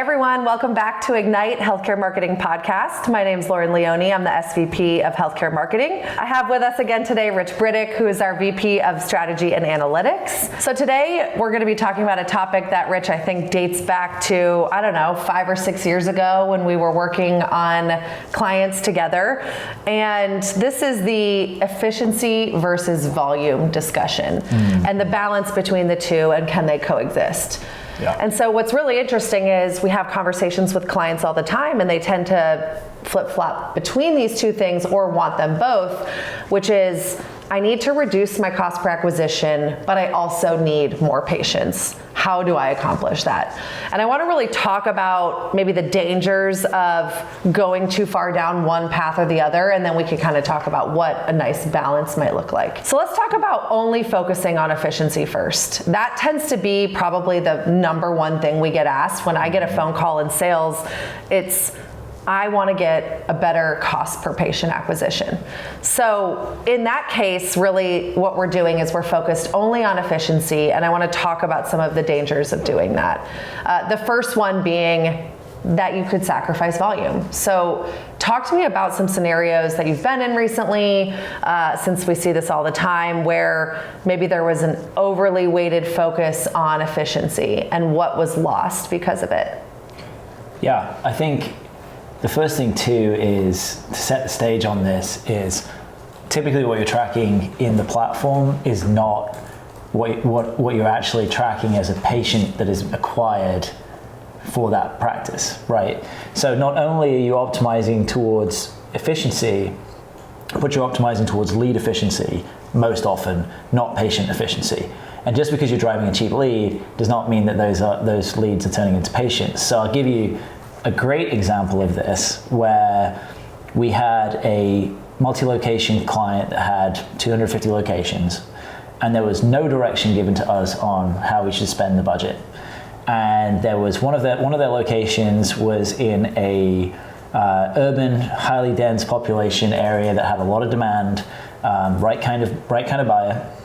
everyone, welcome back to Ignite Healthcare Marketing Podcast. My name is Leone. I'm the SVP of Healthcare Marketing. I have with us again today Rich Briddock, who is our VP of Strategy and Analytics. So today we're going to be talking about a topic that, Rich, I think dates back to, 5 or 6 years ago when we were working on clients together. And this is the efficiency versus volume discussion and the balance between the two, and can they coexist? Yeah. And so what's really interesting is we have conversations with clients all the time, and they tend to flip-flop between these two things or want them both, which is, I need to reduce my cost per acquisition, but I also need more patients. How do I accomplish that? And I want to really talk about maybe the dangers of going too far down one path or the other, and then we can kind of talk about what a nice balance might look like. So let's talk about only focusing on efficiency first. That tends to be probably the number one thing we get asked. When I get a phone call in sales, it's, I want to get a better cost per patient acquisition. So in that case, really what we're doing is we're focused only on efficiency, and I want to talk about some of the dangers of doing that. The first one being that you could sacrifice volume. So talk to me about some scenarios that you've been in recently, since we see this all the time, where maybe there was an overly weighted focus on efficiency and what was lost because of it. Yeah, I think the first thing too is to set the stage on this is typically what you're tracking in the platform is not what you're actually tracking as a patient that is acquired for that practice, right? So not only are you optimizing towards efficiency, but you're optimizing towards lead efficiency most often, not patient efficiency. And just because you're driving a cheap lead does not mean that those leads are turning into patients. So I'll give you a great example of this, where we had a multi-location client that had 250 locations, and there was no direction given to us on how we should spend the budget. And there was one of their locations was in a urban, highly dense population area that had a lot of demand, right kind of buyer,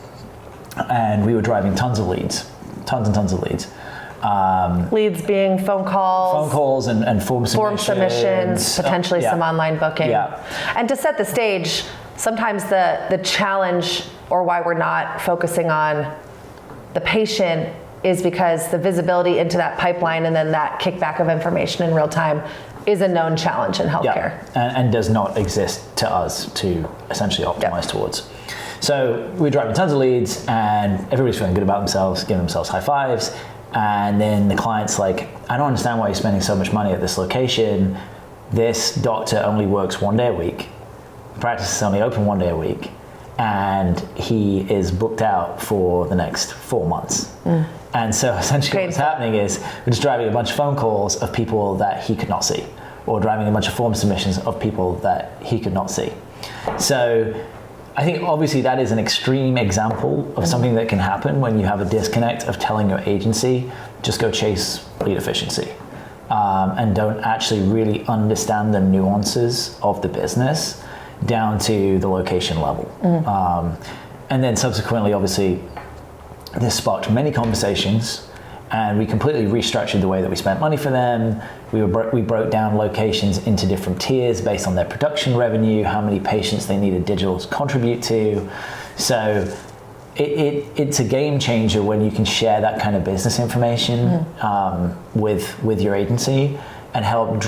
and we were driving tons and tons of leads. Leads being phone calls and form submissions, potentially some online booking. Yeah. And to set the stage, sometimes the challenge, or why we're not focusing on the patient, is because the visibility into that pipeline and then that kickback of information in real time is a known challenge in healthcare. Yeah. And does not exist to us to essentially optimize towards. So we're driving tons of leads, and everybody's feeling good about themselves, giving themselves high fives. And then the client's like, I don't understand why you're spending so much money at this location. This doctor only works 1 day a week. The practice is only open 1 day a week. And he is booked out for the next 4 months. And so essentially what's happening is we're just driving a bunch of phone calls of people that he could not see, or driving a bunch of form submissions of people that he could not see. So I think obviously that is an extreme example of something that can happen when you have a disconnect of telling your agency, just go chase lead efficiency, and don't actually really understand the nuances of the business down to the location level. And then subsequently, obviously, this sparked many conversations, and we completely restructured the way that we spent money for them. We broke down locations into different tiers based on their production revenue, how many patients they needed digital to contribute to. So it's a game changer when you can share that kind of business information with your agency and help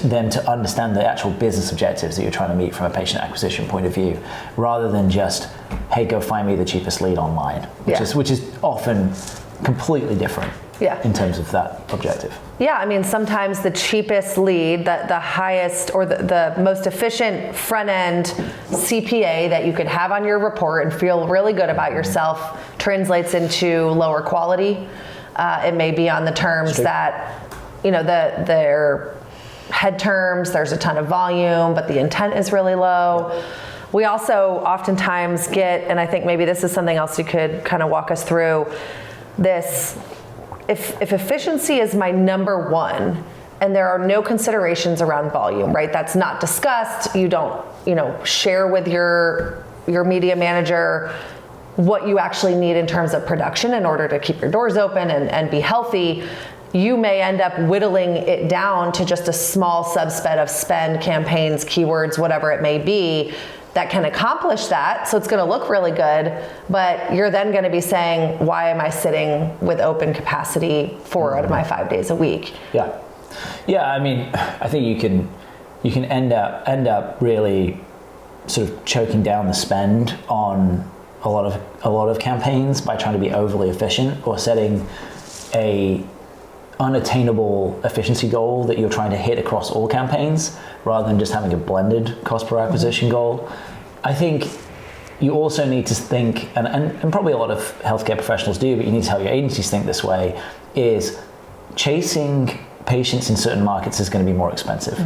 them to understand the actual business objectives that you're trying to meet from a patient acquisition point of view, rather than just, hey, go find me the cheapest lead online, which is often completely different. In terms of that objective. Yeah, I mean, sometimes the cheapest lead, the highest or the most efficient front end CPA that you could have on your report and feel really good about yourself translates into lower quality. It may be on the terms that, their head terms, there's a ton of volume, but the intent is really low. We also oftentimes get, and I think maybe this is something else you could kind of walk us through, this. If efficiency is my number one, and there are no considerations around volume, right? That's not discussed. You don't, share with your media manager what you actually need in terms of production in order to keep your doors open and be healthy. you may end up whittling it down to just a small subset of spend, campaigns, keywords, whatever it may be, that can accomplish that. So it's going to look really good, but you're then going to be saying, why am I sitting with open capacity 4 out of my 5 days a week? Yeah. Yeah, I mean, I think you can end up really sort of choking down the spend on a lot of campaigns by trying to be overly efficient or setting a unattainable efficiency goal that you're trying to hit across all campaigns rather than just having a blended cost per acquisition goal. I think you also need to think, and probably a lot of healthcare professionals do, but you need to help your agencies think this way, is chasing patients in certain markets is going to be more expensive.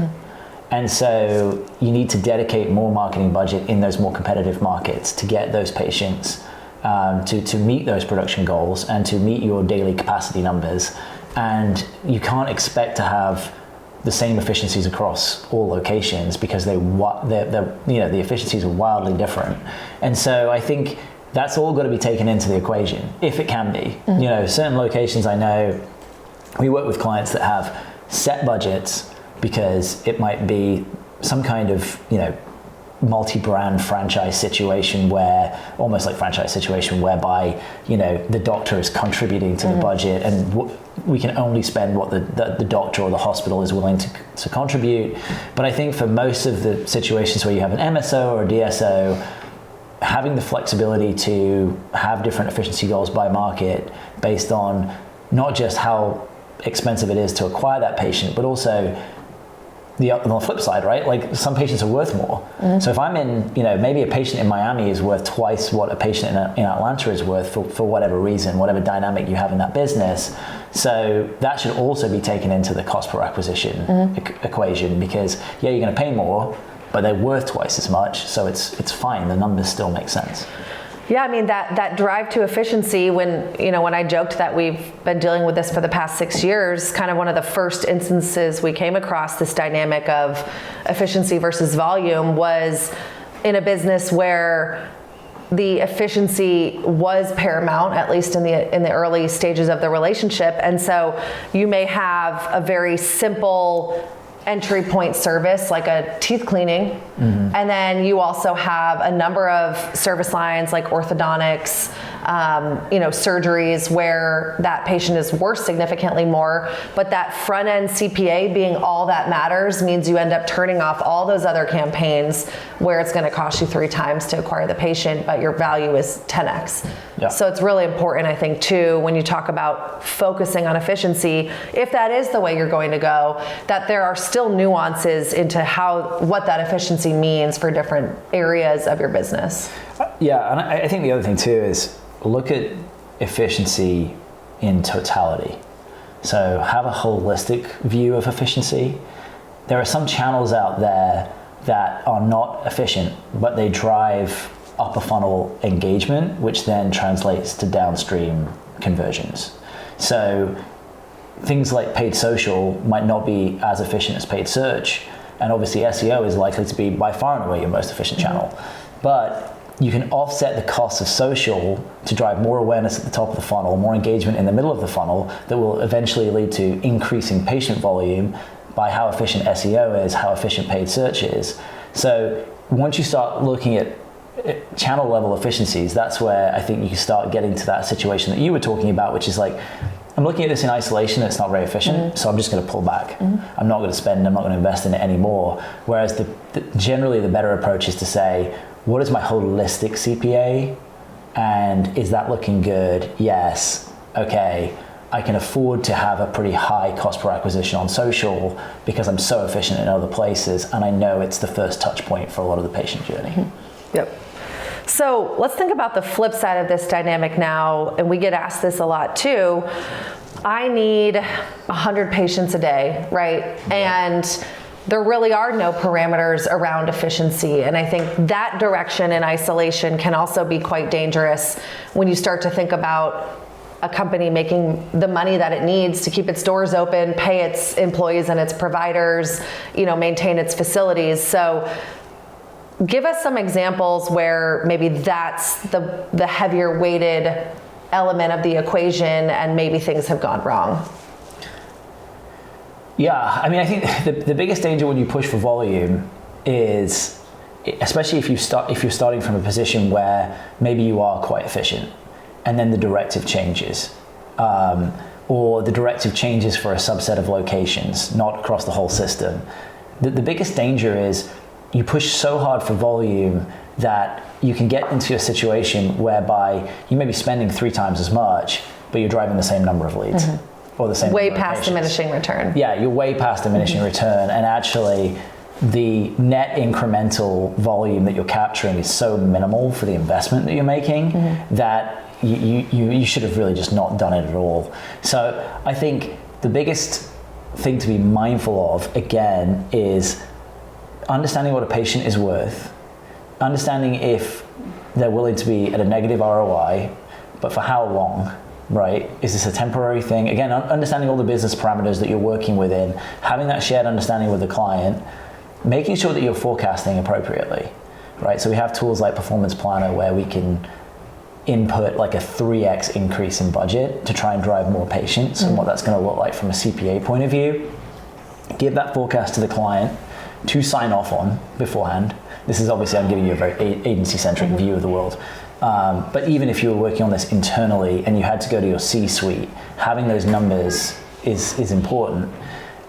And so you need to dedicate more marketing budget in those more competitive markets to get those patients to meet those production goals and to meet your daily capacity numbers. And you can't expect to have the same efficiencies across all locations because the efficiencies are wildly different. And so I think that's all got to be taken into the equation, if it can be. Certain locations, I know we work with clients that have set budgets because it might be some kind of, multi-brand franchise situation whereby, the doctor is contributing to the budget and we can only spend what the doctor or the hospital is willing to contribute. But I think for most of the situations where you have an MSO or a DSO, having the flexibility to have different efficiency goals by market based on not just how expensive it is to acquire that patient, but also on the flip side, right? Like some patients are worth more. So if I'm in, maybe a patient in Miami is worth twice what a patient in Atlanta is worth for whatever reason, whatever dynamic you have in that business. So that should also be taken into the cost per acquisition equation because you're going to pay more, but they're worth twice as much. So it's fine. The numbers still make sense. Yeah, I mean, that drive to efficiency, when I joked that we've been dealing with this for the past 6 years, kind of one of the first instances we came across this dynamic of efficiency versus volume was in a business where the efficiency was paramount, at least in the early stages of the relationship. And so you may have a very simple entry point service like a teeth cleaning, and then you also have a number of service lines like orthodontics, surgeries where that patient is worth significantly more, but that front end CPA being all that matters means you end up turning off all those other campaigns where it's going to cost you 3 times to acquire the patient, but your value is 10x. Yeah. So it's really important, I think, too, when you talk about focusing on efficiency, if that is the way you're going to go, that there are still nuances into what that efficiency means for different areas of your business. Yeah, and I think the other thing too is look at efficiency in totality. So have a holistic view of efficiency. There are some channels out there that are not efficient, but they drive upper funnel engagement, which then translates to downstream conversions. So things like paid social might not be as efficient as paid search, and obviously SEO is likely to be by far and away your most efficient channel. But you can offset the costs of social to drive more awareness at the top of the funnel, more engagement in the middle of the funnel that will eventually lead to increasing patient volume by how efficient SEO is, how efficient paid search is. So once you start looking at channel level efficiencies, that's where I think you can start getting to that situation that you were talking about, which is like, I'm looking at this in isolation, it's not very efficient, so I'm just going to pull back. I'm not going to spend, I'm not going to invest in it anymore. Whereas generally the better approach is to say, what is my holistic CPA? And is that looking good? Yes. Okay. I can afford to have a pretty high cost per acquisition on social because I'm so efficient in other places, and I know it's the first touch point for a lot of the patient journey. Yep. So let's think about the flip side of this dynamic now, and we get asked this a lot too. I need 100 patients a day, right? And there really are no parameters around efficiency. And I think that direction in isolation can also be quite dangerous when you start to think about a company making the money that it needs to keep its doors open, pay its employees and its providers, maintain its facilities. So give us some examples where maybe that's the heavier weighted element of the equation and maybe things have gone wrong. Yeah, I mean, I think the biggest danger when you push for volume is, especially if you're starting from a position where maybe you are quite efficient, and then the directive changes, or the directive changes for a subset of locations, not across the whole system. The biggest danger is you push so hard for volume that you can get into a situation whereby you may be spending 3 times as much, but you're driving the same number of leads. Or the same way past diminishing return. Yeah, you're way past diminishing return, and actually the net incremental volume that you're capturing is so minimal for the investment that you're making that you should have really just not done it at all. So I think the biggest thing to be mindful of, again, is understanding what a patient is worth, understanding if they're willing to be at a negative ROI, but for how long. Right? Is this a temporary thing? Again, understanding all the business parameters that you're working within, having that shared understanding with the client, making sure that you're forecasting appropriately, right? So we have tools like Performance Planner where we can input like a 3x increase in budget to try and drive more patients and what that's going to look like from a CPA point of view. Give that forecast to the client to sign off on beforehand. This is obviously, I'm giving you a very agency-centric view of the world. But even if you were working on this internally and you had to go to your C-suite, having those numbers is important.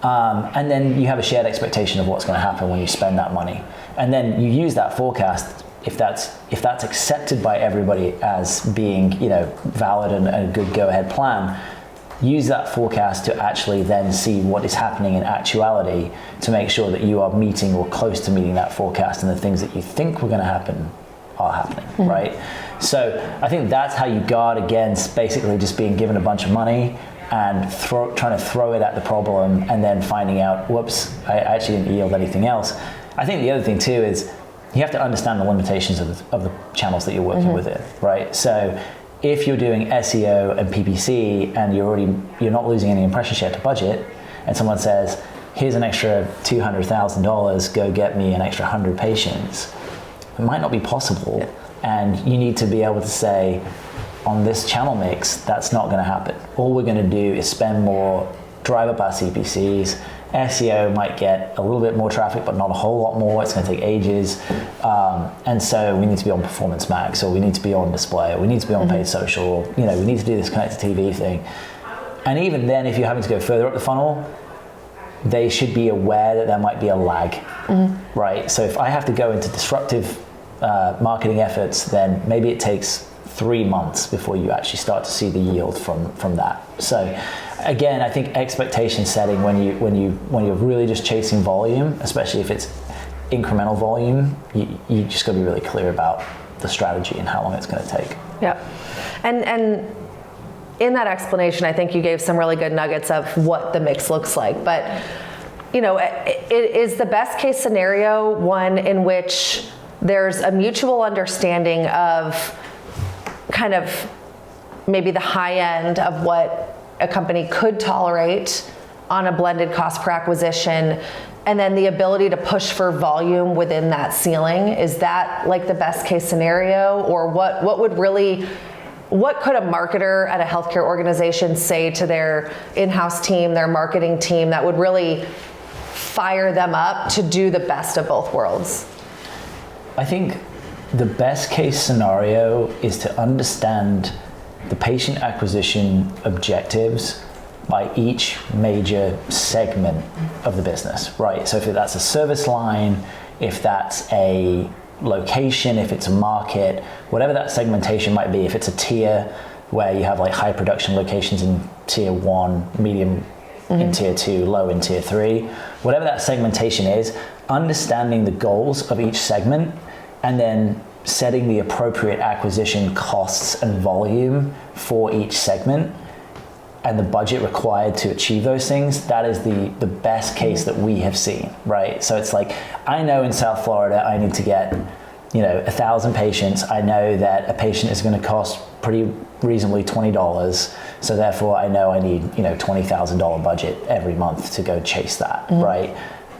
And then you have a shared expectation of what's going to happen when you spend that money. And then you use that forecast, if that's accepted by everybody as being, valid and a good go-ahead plan, use that forecast to actually then see what is happening in actuality to make sure that you are meeting or close to meeting that forecast, and the things that you think were going to happen are happening, right? So I think that's how you guard against basically just being given a bunch of money and trying to throw it at the problem and then finding out, whoops, I actually didn't yield anything else. I think the other thing too is you have to understand the limitations of the channels that you're working within, right? So if you're doing SEO and PPC and you're not losing any impression share to budget, and someone says, here's an extra $200,000, go get me an extra 100 patients, it might not be possible. Yeah. And you need to be able to say, on this channel mix, that's not going to happen. All we're going to do is spend more, drive up our CPCs. SEO might get a little bit more traffic, but not a whole lot more. It's going to take ages. And so we need to be on Performance Max, or we need to be on display, or we need to be on paid social, we need to do this connected TV thing. And even then, if you're having to go further up the funnel, they should be aware that there might be a lag, right? So if I have to go into disruptive marketing efforts, then maybe it takes 3 months before you actually start to see the yield from that. So again, I think expectation setting when you're really just chasing volume, especially if it's incremental volume, you just got to be really clear about the strategy and how long it's going to take. Yeah, and in that explanation, I think you gave some really good nuggets of what the mix looks like. But is the best case scenario one in which there's a mutual understanding of kind of maybe the high end of what a company could tolerate on a blended cost per acquisition, and then the ability to push for volume within that ceiling? Is that like the best case scenario? Or what could a marketer at a healthcare organization say to their in-house team, their marketing team, that would really fire them up to do the best of both worlds? I think the best case scenario is to understand the patient acquisition objectives by each major segment of the business, right? So if that's a service line, if that's a location, if it's a market, whatever that segmentation might be, if it's a tier where you have like high production locations in tier 1, medium in tier 2, low in tier 3, whatever that segmentation is, understanding the goals of each segment and then setting the appropriate acquisition costs and volume for each segment and the budget required to achieve those things, that is the best case that we have seen, right? So it's like, I know in South Florida, I need to get 1,000 patients. I know that a patient is going to cost pretty reasonably $20. So therefore I know I need, $20,000 budget every month to go chase that, right?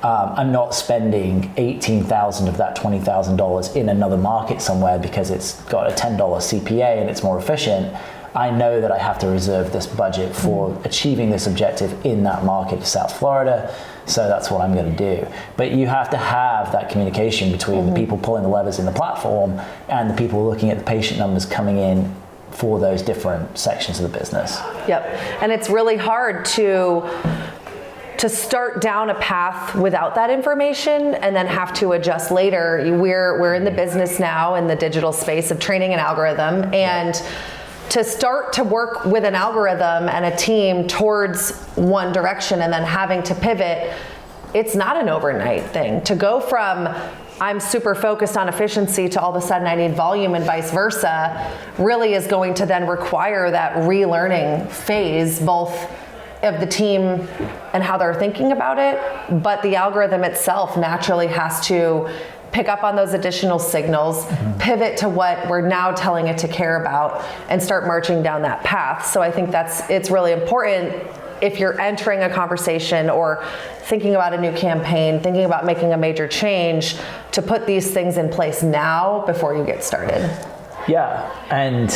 I'm not spending $18,000 of that $20,000 in another market somewhere because it's got a $10 CPA and it's more efficient. I know that I have to reserve this budget for achieving this objective in that market of South Florida. So that's what I'm going to do. But you have to have that communication between the people pulling the levers in the platform and the people looking at the patient numbers coming in for those different sections of the business. Yep. And it's really hard to start down a path without that information and then have to adjust later. We're in the business now in the digital space of training an algorithm, and to start to work with an algorithm and a team towards one direction and then having to pivot, it's not an overnight thing. To go from I'm super focused on efficiency to all of a sudden I need volume and vice versa really is going to then require that relearning phase, both of the team and how they're thinking about it, but the algorithm itself naturally has to pick up on those additional signals, pivot to what we're now telling it to care about, and start marching down that path. So I think it's really important if you're entering a conversation or thinking about a new campaign, thinking about making a major change, to put these things in place now before you get started. Yeah, and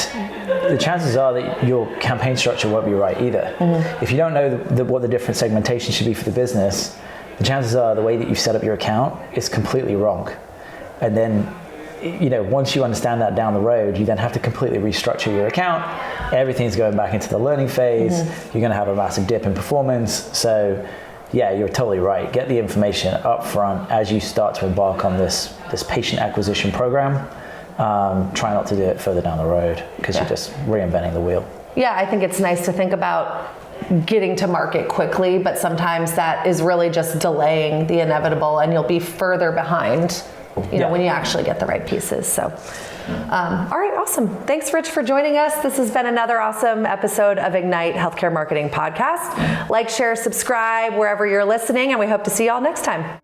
the chances are that your campaign structure won't be right either. If you don't know what the different segmentation should be for the business, the chances are the way that you've set up your account is completely wrong. And then, once you understand that down the road, you then have to completely restructure your account. Everything's going back into the learning phase. You're going to have a massive dip in performance. So, yeah, you're totally right. Get the information up front as you start to embark on this patient acquisition program. Try not to do it further down the road because you're just reinventing the wheel. Yeah, I think it's nice to think about getting to market quickly, but sometimes that is really just delaying the inevitable, and you'll be further behind, when you actually get the right pieces. So, all right, awesome. Thanks, Rich, for joining us. This has been another awesome episode of Ignite Healthcare Marketing Podcast. Like, share, subscribe wherever you're listening, and we hope to see you all next time.